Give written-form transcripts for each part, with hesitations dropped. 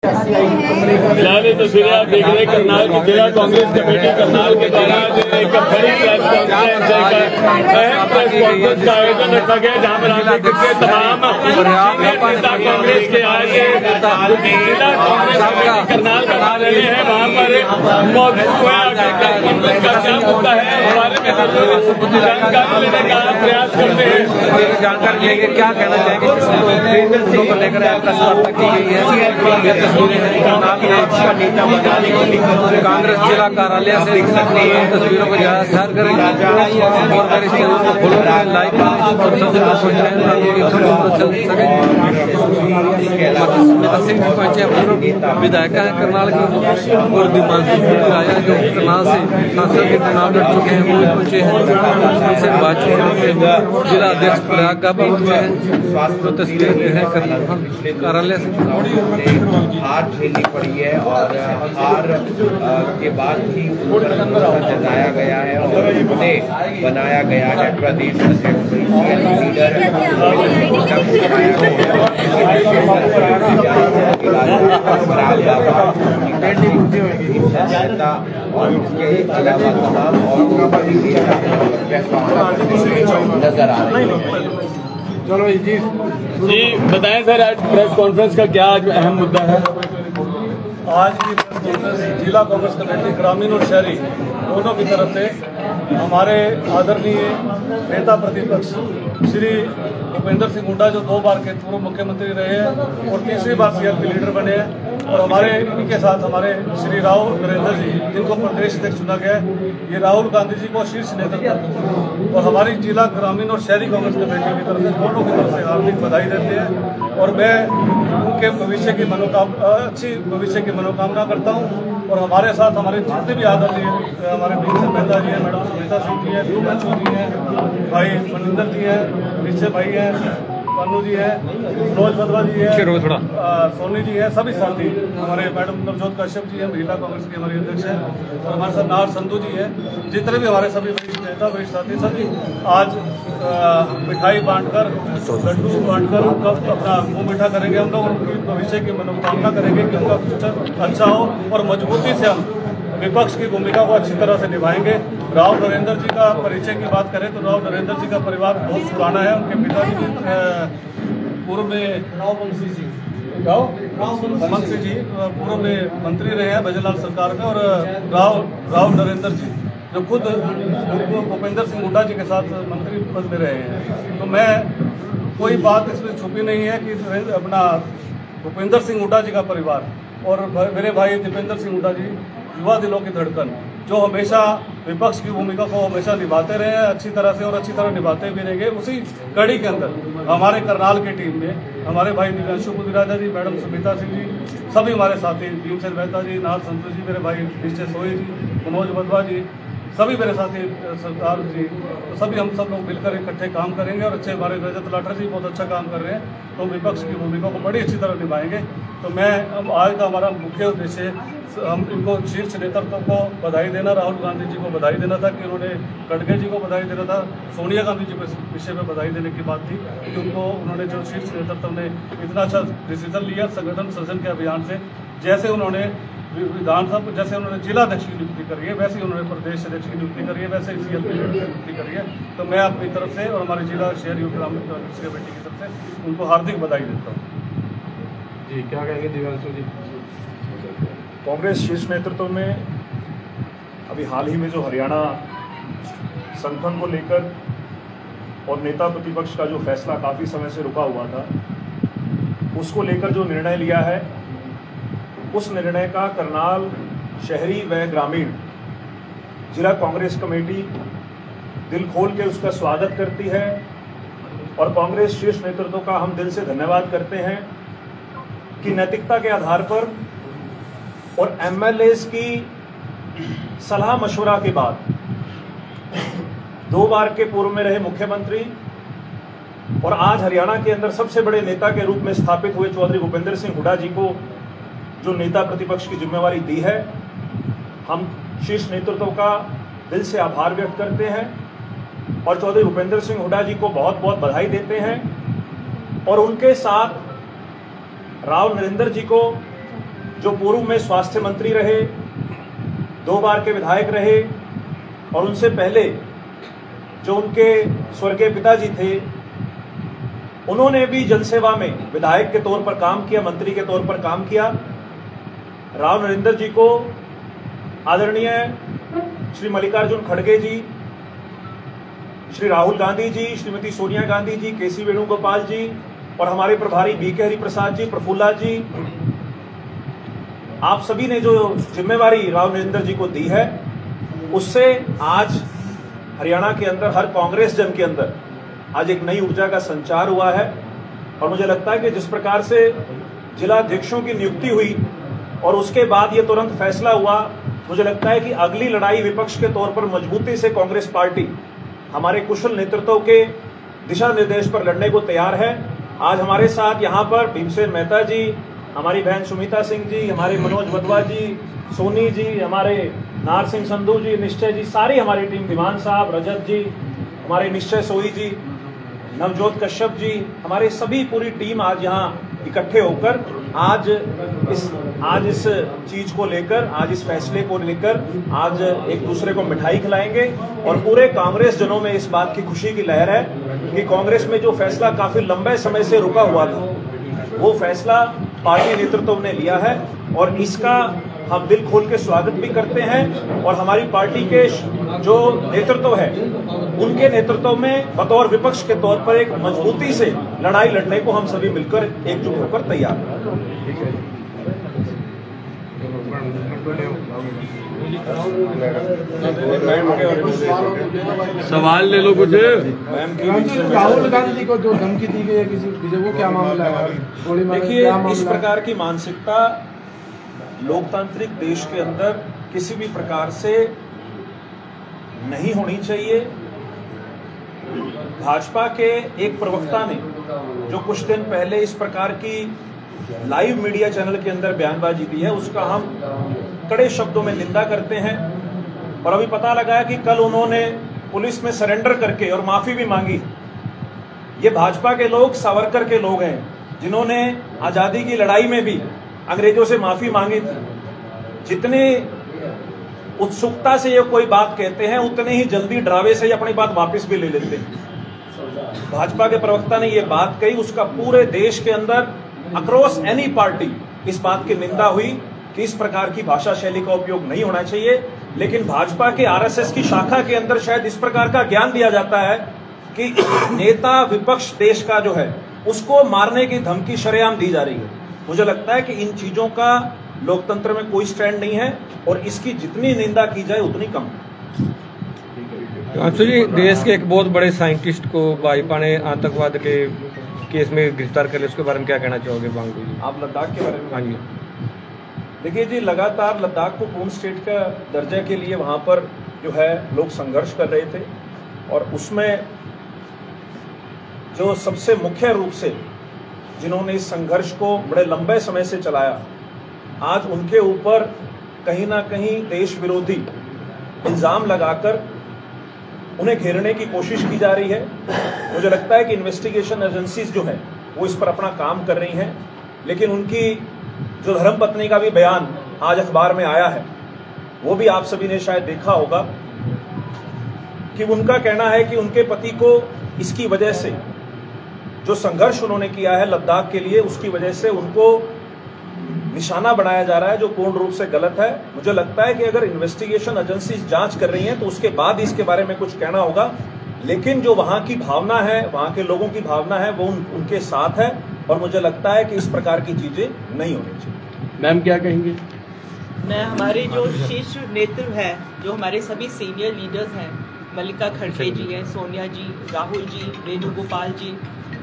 फिलहाल तो फिर आप देख रहे करनाल की जिला कांग्रेस कमेटी करनाल के द्वारा एक बड़ी प्रेस कॉन्फ्रेंस का आयोजन रखा गया, जहाँ पर आप देख सकते हैं तमाम नेता कांग्रेस के आज जिला कांग्रेस कमेटी करनाल बना रहे हैं, वहाँ पर मौजूद हुए कॉन्फ्रेंस का क्या मुद्दा है हमारे में जानकारी लेने का प्रयास करते हैं। जानकारी लेंगे, क्या कहना चाहेंगे को लेकर प्रेस वार्ता की गई है। कांग्रेस जिला कार्यालय से देख सकते हैं, तस्वीरों को ज्यादा शेयर करेंगे और मेरे चैनल को फॉलो करें, लाइक करें। विधायक है करनाल की और दिमाग जो करनाल से सांसद के चुनाव लड़ चुके हैं वो भी पहुंचे हैं, उनसे बातचीत करते जिला अध्यक्ष प्रयाग का पहुंचे हैं। तो तस्वीरें देख रहे हैं कार्यालय से हार झेलनी पड़ी है और हार के बाद ही जताया गया है और उन्हें बनाया गया है प्रदेश अध्यक्ष लीडर और उसके अलावा तमाम और नजर आ रहे हैं। चलो जी बताएं सर, आज प्रेस कॉन्फ्रेंस का क्या आज अहम मुद्दा है? आज की प्रेस कॉन्फ्रेंस जिला कांग्रेस कमेटी ग्रामीण और शहरी दोनों की तरफ से हमारे आदरणीय नेता प्रतिपक्ष श्री भूपेंद्र सिंह हुड्डा, जो 2 बार के पूर्व मुख्यमंत्री रहे हैं और तीसरी बार सीएलपी लीडर बने हैं, और हमारे इनके साथ हमारे श्री राहुल नरेंद्र जी, जिनको प्रदेश अध्यक्ष चुना गया है, ये राहुल गांधी जी को शीर्ष नेतृत्व और हमारी जिला ग्रामीण और शहरी कांग्रेस कमेटी की तरफ से दोनों की तरफ से हार्दिक बधाई देते हैं। और मैं उनके भविष्य की अच्छी भविष्य की मनोकामना करता हूँ। और हमारे साथ हमारे जितने भी आदरणीय हमारे भीमसेन मेहता जी हैं, मैडम सुनीता सिंह जी हैं, बच्चू जी हैं, भाई मनिंदर जी हैं, निश्चय भाई हैं, पन्नू जी हैं, मनोज बदवा जी हैं, सोनी जी हैं, सभी साथी हमारे मैडम नवजोत कश्यप जी हैं, महिला कांग्रेस के हमारे अध्यक्ष हैं, और हमारे साथ नार संधू जी हैं, जितने भी हमारे सभी नेता वरिष्ठ साथी सभी आज मिठाई बांटकर लड्डू बांटकर उनका अपना मुँह मीठा करेंगे हम लोग, उनकी भविष्य की मनोकामना करेंगे कि उनका फ्यूचर अच्छा हो और मजबूती से हम विपक्ष की भूमिका को अच्छी तरह से निभाएंगे। राव नरेंद्र जी का परिचय की बात करें तो राव नरेंद्र जी का परिवार बहुत पुराना है। उनके पिताजी भी पूर्व में मंत्री जी पूर्व में मंत्री रहे हैं भजनलाल सरकार में, और राव नरेंद्र जी जो खुद भूपेंद्र सिंह हुड्डा जी के साथ मंत्री पद में रहे हैं। तो मैं कोई बात इसमें छुपी नहीं है कि अपना भूपेंद्र सिंह हुड्डा जी का परिवार और मेरे भाई दीपेंद्र सिंह हुड्डा जी युवा दिलों की धड़कन, जो हमेशा विपक्ष की भूमिका को हमेशा निभाते रहे हैं अच्छी तरह से और अच्छी तरह निभाते भी रहेंगे। उसी कड़ी के अंदर हमारे करनाल की टीम में हमारे भाई दिव्यांशु पुदिराजा जी, मैडम सुनीता सिंह जी, सभी हमारे साथी भीमसेन मेहता जी, नार संतोष जी, मेरे भाई निश्चय सोई जी, मनोज बदवा जी, सभी मेरे साथी सरदार जी, तो सभी हम सब लोग मिलकर इकट्ठे काम करेंगे। और अच्छे हमारे रजत लाठर जी बहुत अच्छा काम कर रहे हैं, तो विपक्ष की भूमिका को बड़ी अच्छी तरह निभाएंगे। तो मैं आज का हमारा मुख्य उद्देश्य हम इनको शीर्ष नेतृत्व को बधाई देना, राहुल गांधी जी को बधाई देना था कि उन्होंने खड़गे जी को बधाई देना था, सोनिया गांधी जी के विषय में बधाई देने की बात थी कि उन्होंने जो शीर्ष नेतृत्व ने इतना अच्छा डिसीजन लिया संगठन सृजन के अभियान से, जैसे उन्होंने विधानसभा जैसे उन्होंने जिलाध्यक्ष की नियुक्ति करी है, वैसे ही उन्होंने प्रदेश अध्यक्ष की नियुक्ति करी है, वैसे ही सीएलपी की नियुक्ति करी है। तो मैं अपनी तरफ से और हमारे जिला शहरी ग्रामीण कांग्रेस कमेटी की तरफ से उनको हार्दिक बधाई देता हूँ। जी क्या कहेंगे दिव्यांशु जी? कांग्रेस शीर्ष नेतृत्व में अभी हाल ही में जो हरियाणा संगठन को लेकर और नेता प्रतिपक्ष का जो फैसला काफ़ी समय से रुका हुआ था, उसको लेकर जो निर्णय लिया है, उस निर्णय का करनाल शहरी व ग्रामीण जिला कांग्रेस कमेटी दिल खोल के उसका स्वागत करती है। और कांग्रेस शीर्ष नेतृत्व का हम दिल से धन्यवाद करते हैं कि नैतिकता के आधार पर और एमएलएस की सलाह मशवरा के बाद 2 बार के पूर्व में रहे मुख्यमंत्री और आज हरियाणा के अंदर सबसे बड़े नेता के रूप में स्थापित हुए चौधरी भूपेंद्र सिंह हुड्डा जी को जो नेता प्रतिपक्ष की जिम्मेवारी दी है, हम शीर्ष नेतृत्व का दिल से आभार व्यक्त करते हैं और चौधरी भूपेंद्र सिंह हुड्डा जी को बहुत बहुत बधाई देते हैं। और उनके साथ राव नरेंद्र जी को जो पूर्व में स्वास्थ्य मंत्री रहे, 2 बार के विधायक रहे, और उनसे पहले जो उनके स्वर्गीय पिताजी थे, उन्होंने भी जनसेवा में विधायक के तौर पर काम किया, मंत्री के तौर पर काम किया। राव नरेंद्र जी को आदरणीय श्री मल्लिकार्जुन खड़गे जी, श्री राहुल गांधी जी, श्रीमती सोनिया गांधी जी, केसी वेणुगोपाल जी और हमारे प्रभारी बीके हरिप्रसाद जी, प्रफुल्ला जी, आप सभी ने जो जिम्मेवारी राव नरेंद्र जी को दी है, उससे आज हरियाणा के अंदर हर कांग्रेस जन के अंदर आज एक नई ऊर्जा का संचार हुआ है। और मुझे लगता है कि जिस प्रकार से जिला अध्यक्षों की नियुक्ति हुई और उसके बाद ये तुरंत फैसला हुआ, मुझे लगता है कि अगली लड़ाई विपक्ष के तौर पर मजबूती से कांग्रेस पार्टी हमारे कुशल नेतृत्व के दिशा निर्देश पर लड़ने को तैयार है। आज हमारे साथ यहाँ पर भीमसेन मेहता जी, हमारी बहन सुमिता सिंह जी, हमारे मनोज वधवा जी, सोनी जी, हमारे नार सिंह संधू जी, निश्चय जी, सारी हमारी टीम, दीवान साहब, रजत जी, हमारे निश्चय सोई जी, नवजोत कश्यप जी, हमारे सभी पूरी टीम आज यहाँ इकट्ठे होकर आज इस चीज को लेकर, आज इस फैसले को लेकर आज एक दूसरे को मिठाई खिलाएंगे। और पूरे कांग्रेस जनों में इस बात की खुशी की लहर है कि कांग्रेस में जो फैसला काफी लंबे समय से रुका हुआ था, वो फैसला पार्टी नेतृत्व ने लिया है और इसका हम दिल खोल के स्वागत भी करते हैं। और हमारी पार्टी के जो नेतृत्व है, उनके नेतृत्व में बतौर विपक्ष के तौर पर एक मजबूती से लड़ाई लड़ने को हम सभी मिलकर एकजुट होकर तैयार हैं। सवाल ले लो कुछ। राहुल गांधी को जो धमकी दी गई है किसी, वो क्या मामला है? देखिए, इस प्रकार की मानसिकता लोकतांत्रिक देश के अंदर किसी भी प्रकार से नहीं होनी चाहिए। भाजपा के एक प्रवक्ता ने जो कुछ दिन पहले इस प्रकार की लाइव मीडिया चैनल के अंदर बयानबाजी दी है, उसका हम कड़े शब्दों में निंदा करते हैं। और अभी पता लगा है कि कल उन्होंने पुलिस में सरेंडर करके और माफी भी मांगी। ये भाजपा के लोग सावरकर के लोग हैं, जिन्होंने आजादी की लड़ाई में भी अंग्रेजों से माफी मांगी थी। जितने उत्सुकता से ये कोई बात कहते हैं, उतने ही जल्दी डरावे से अपनी बात वापस भी ले लेते हैं। भाजपा के प्रवक्ता ने ये बात कही, उसका पूरे देश के अंदर अक्रॉस एनी पार्टी इस बात की निंदा हुई कि इस प्रकार की भाषा शैली का उपयोग नहीं होना चाहिए। लेकिन भाजपा के आरएसएस की शाखा के अंदर शायद इस प्रकार का ज्ञान दिया जाता है कि नेता विपक्ष देश का जो है, उसको मारने की धमकी शरेआम दी जा रही है। मुझे लगता है कि इन चीजों का लोकतंत्र में कोई स्टैंड नहीं है और इसकी जितनी निंदा की जाए उतनी कम है। जी, देश के एक बहुत बड़े साइंटिस्ट को भाजपा ने आतंकवाद के केस में गिरफ्तार कर लिया, उसके बारे में क्या कहना चाहोगे बांगू जी? आप लद्दाख के बारे में? हाँ जी, देखिए जी, लगातार लद्दाख को पूर्ण स्टेट का दर्जा के लिए वहां पर जो है लोग संघर्ष कर रहे थे और उसमें जो सबसे मुख्य रूप से जिन्होंने इस संघर्ष को बड़े लंबे समय से चलाया, आज उनके ऊपर कहीं ना कहीं देश विरोधी इल्जाम लगाकर उन्हें घेरने की कोशिश की जा रही है। मुझे लगता है कि इन्वेस्टिगेशन एजेंसीज जो है वो इस पर अपना काम कर रही हैं, लेकिन उनकी जो धर्मपत्नी का भी बयान आज अखबार में आया है, वो भी आप सभी ने शायद देखा होगा कि उनका कहना है कि उनके पति को इसकी वजह से जो संघर्ष उन्होंने किया है लद्दाख के लिए, उसकी वजह से उनको निशाना बनाया जा रहा है, जो पूर्ण रूप से गलत है। मुझे लगता है कि अगर इन्वेस्टिगेशन एजेंसीज जांच कर रही हैं तो उसके बाद इसके बारे में कुछ कहना होगा, लेकिन जो वहां की भावना है, वहां के लोगों की भावना है, वो उनके साथ है और मुझे लगता है कि इस प्रकार की चीजें नहीं होनी चाहिए। मैम क्या कहेंगे? मैं हमारे जो शीर्ष नेतृत्व है, जो हमारे सभी सीनियर लीडर्स हैं, मल्लिका खड़गे जी हैं, सोनिया जी, राहुल जी, वेणुगोपाल जी,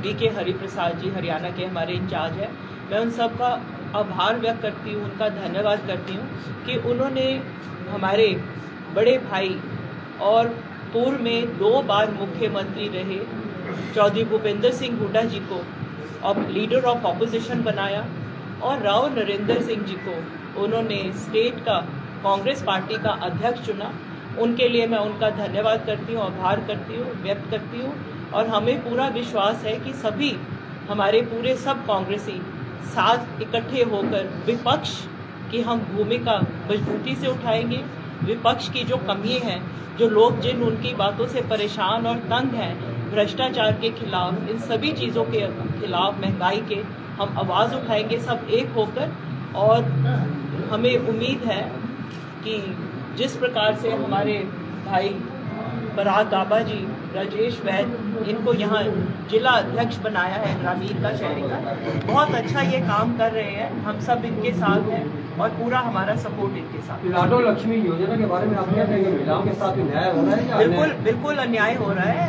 बीके हरिप्रसाद जी हरियाणा के हमारे इंचार्ज हैं, मैं उन सब का आभार व्यक्त करती हूँ, उनका धन्यवाद करती हूँ कि उन्होंने हमारे बड़े भाई और पूर्व में 2 बार मुख्यमंत्री रहे चौधरी भूपेंद्र सिंह हुड्डा जी को लीडर ऑफ ऑपोजिशन बनाया और राव नरेंद्र सिंह जी को उन्होंने स्टेट का कांग्रेस पार्टी का अध्यक्ष चुना। उनके लिए मैं उनका धन्यवाद करती हूँ, आभार करती हूँ, व्यक्त करती हूँ। और हमें पूरा विश्वास है कि सभी हमारे पूरे सब कांग्रेसी साथ इकट्ठे होकर विपक्ष कि हम भूमिका मजबूती से उठाएंगे। विपक्ष की जो कमी है, जो लोग जिन उनकी बातों से परेशान और तंग हैं, भ्रष्टाचार के खिलाफ, इन सभी चीज़ों के खिलाफ, महंगाई के, हम आवाज़ उठाएंगे सब एक होकर। और हमें उम्मीद है कि जिस प्रकार से हमारे भाई पराग गाबा जी, राजेश वैद, इनको यहाँ जिला अध्यक्ष बनाया है ग्रामीण का, शहरी का, बहुत अच्छा ये काम कर रहे हैं। हम सब इनके साथ हैं और पूरा हमारा सपोर्ट इनके साथ। लाडो लक्ष्मी योजना के बारे में आप क्या कहेंगे? महिलाओं के साथ न्याय हो रहा है या बिल्कुल बिल्कुल अन्याय हो रहा है।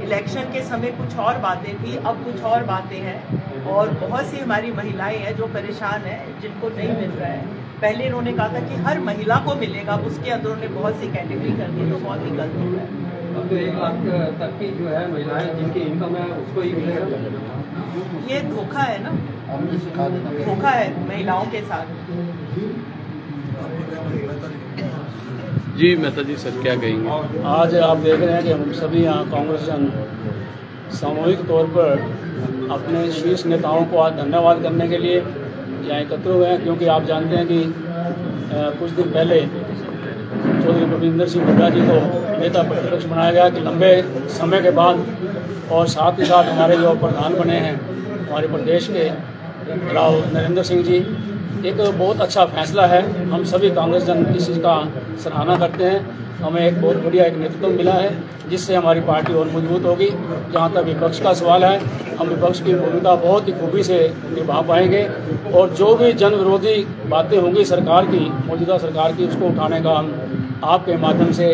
इलेक्शन के समय कुछ और बातें थी, अब कुछ और बातें हैं। और बहुत सी हमारी महिलाएं हैं जो परेशान हैं, जिनको नहीं मिल रहा है। पहले इन्होंने कहा था कि हर महिला को मिलेगा, उसके अंदर उन्होंने बहुत सी कैटेगरी कर दी, तो बहुत ही गलत हो रहा है। अब तो 1 लाख तक की जो है महिलाएं जिनकी इनकम है उसको ही मिलेगा। ये धोखा है ना, धोखा है महिलाओं के साथ। जी मेहता जी सर क्या कहेंगे? आज आप देख रहे हैं कि हम सभी यहाँ कांग्रेस जन सामूहिक तौर पर अपने शीर्ष नेताओं को आज धन्यवाद करने के लिए यहाँ एकत्र हुए हैं, क्योंकि आप जानते हैं कि कुछ दिन पहले चौधरी भूपेंद्र सिंह हुड्डा जी को नेता प्रतिपक्ष बनाया गया कि लंबे समय के बाद, और साथ ही साथ हमारे जो प्रधान बने हैं हमारे प्रदेश के राव नरेंद्र सिंह जी, एक बहुत अच्छा फैसला है। हम सभी कांग्रेस जन इस चीज़ का सराहना करते हैं। हमें एक बहुत बढ़िया एक नेतृत्व मिला है, जिससे हमारी पार्टी और मजबूत होगी। जहाँ तक विपक्ष का सवाल है, हम विपक्ष की भूमिका बहुत ही खूबी से निभा पाएंगे और जो भी जन विरोधी बातें होंगी सरकार की, मौजूदा सरकार की, उसको उठाने का हम आपके माध्यम से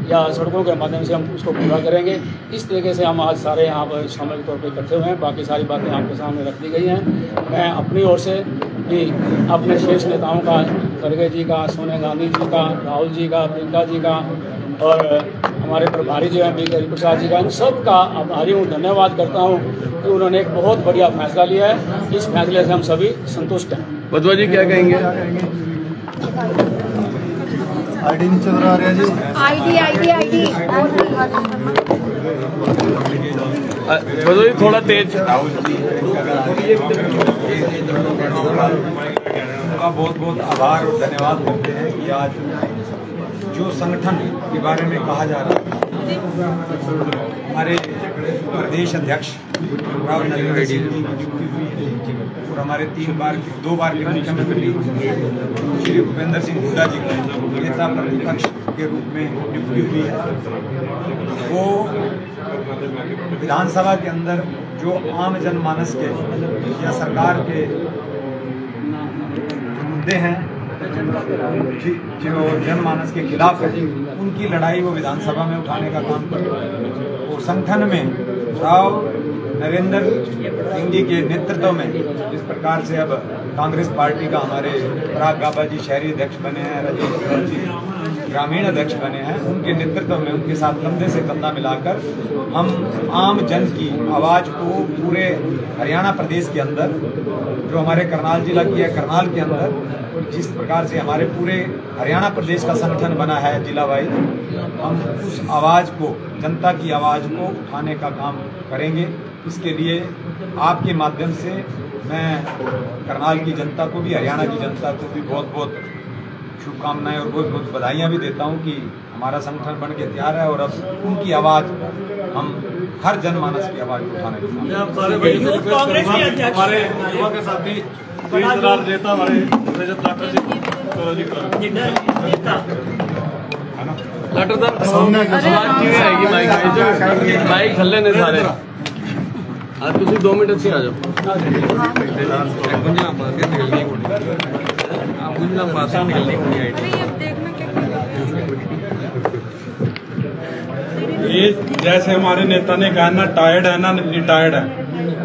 या सड़कों के माध्यम से हम उसको पूरा करेंगे। इस तरीके से हम आज सारे यहाँ पर सामूहिक तौर पर इकट्ठे हुए हैं। बाकी सारी बातें आपके सामने रख दी गई हैं। मैं अपनी ओर से भी अपने शीर्ष नेताओं का, खड़गे जी का, सोनिया गांधी जी का, राहुल जी का, प्रियंका जी का और हमारे प्रभारी जो हैं बी हरिप्रसाद जी का, इन सब का आभारी हूँ, धन्यवाद करता हूँ कि उन्होंने एक बहुत बढ़िया फैसला लिया है। इस फैसले से हम सभी संतुष्ट हैं। बदवा जी क्या कहेंगे? आईडी नीचे आ रहा है जी। आईडी बदवा जी थोड़ा तेज। उनका बहुत बहुत आभार और धन्यवाद करते हैं कि आज जो संगठन के बारे में कहा जा रहा है, हमारे प्रदेश अध्यक्ष राव नरेंद्र सिंह जी और हमारे 2 बार के मुख्यमंत्री श्री भूपेंद्र सिंह हुड्डा जी को नेता प्रतिपक्ष के रूप में नियुक्ति हुई है। वो विधानसभा के अंदर जो आम जनमानस के या सरकार के मुद्दे हैं, जो जनमानस के खिलाफ है, उनकी लड़ाई वो विधानसभा में उठाने का काम कर रहे हैं। और संगठन में राव नरेंद्र सिंह जी के नेतृत्व में जिस प्रकार से अब कांग्रेस पार्टी का हमारे पराग गाबा जी शहरी अध्यक्ष बने हैं, राजेश जी ग्रामीण अध्यक्ष बने हैं, उनके नेतृत्व में उनके साथ कंधे से कंधा मिलाकर हम आम जन की आवाज़ को पूरे हरियाणा प्रदेश के अंदर, जो हमारे करनाल जिला की है, करनाल के अंदर जिस प्रकार से हमारे पूरे हरियाणा प्रदेश का संगठन बना है जिला वाइज, हम उस आवाज़ को, जनता की आवाज़ को उठाने का काम करेंगे। इसके लिए आपके माध्यम से मैं करनाल की जनता को भी, हरियाणा की जनता को भी बहुत बहुत शुभकामनाएं और बहुत बहुत बधाइयाँ भी देता हूँ कि हमारा संगठन बन के तैयार है और अब उनकी आवाज़, हम हर जनमानस की आवाज़ उठाने के हमारे युवा के साथी नेता हमारे माइक थल्ले ने सारे आज तुम 2 मिनट से आ जाओ। ये जैसे हमारे नेता ने कहा ना, टायर्ड है ना रिटायर्ड है,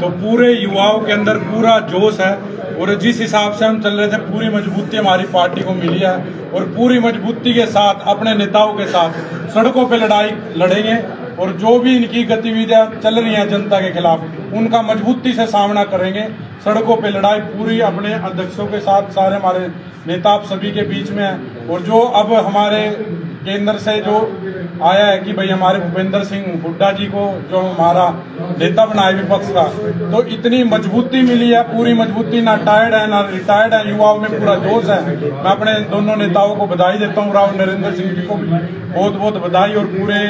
तो पूरे युवाओं के अंदर पूरा जोश है और जिस हिसाब से हम चल रहे थे पूरी मजबूती हमारी पार्टी को मिली है और पूरी मजबूती के साथ अपने नेताओं के साथ सड़कों पे लड़ाई लड़ेंगे और जो भी इनकी गतिविधियां चल रही हैं जनता के खिलाफ उनका मजबूती से सामना करेंगे। सड़कों पे लड़ाई पूरी अपने अध्यक्षों के साथ, सारे हमारे नेता आप सभी के बीच में है। और जो अब हमारे केंद्र से जो आया है कि भाई हमारे भूपेंद्र सिंह हुड्डा जी को जो हमारा नेता बनाए विपक्ष का, तो इतनी मजबूती मिली है, पूरी मजबूती, ना टायर्ड है ना रिटायर्ड है, युवाओं में पूरा जोश है। मैं अपने दोनों नेताओं को बधाई देता हूँ, राव नरेंद्र सिंह जी को भी बहुत बहुत बधाई, और पूरे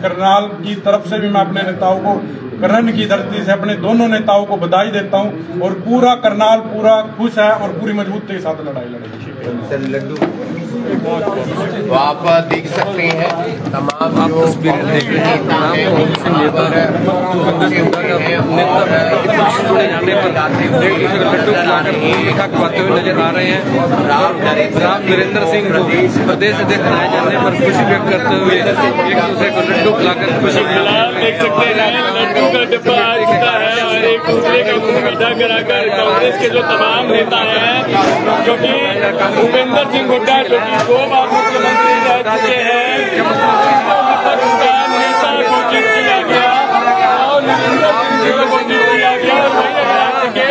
करनाल की तरफ से भी मैं अपने नेताओं को, करन की धरती से अपने दोनों नेताओं को बधाई देता हूँ, और पूरा करनाल पूरा खुश है और पूरी मजबूती के साथ लड़ाई लड़ेगी। तो आप देख सकते हैं तमाम जो नजर आ रहे हैं। राव नरेंद्र सिंह को प्रदेश अध्यक्ष बनाए जाने पर खुशी व्यक्त करते हुए एक दूसरे को लड्डू खिलाकर खुशी देख सकते हैं लड्डू का डिब्बा आ चुका है और एक दूसरे का मुंह मीठा कराकर कांग्रेस के जो तमाम नेता हैं, जो कि भूपेंद्र सिंह हुड्डा जो कि 2 बार मुख्यमंत्री रह चुके हैं, उनका नेता घोषित किया गया और नरेंद्र सिंह जी को घोषित किया गया, और वही राज्य के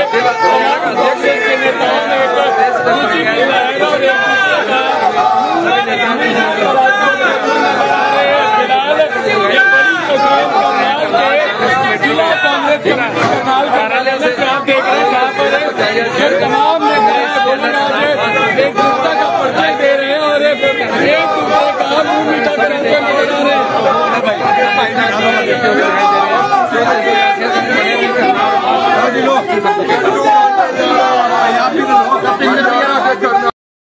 कांग्रेस के नेताओं ने एक खुशी की लहर और एक करनाल कार्यालय से आप देख रहे हैं, यहाँ पर तमाम एक दूसरे का परिचय दे रहे हैं और एक दूसरे का मुंह मीठा कराते नजर आ रहे हैं।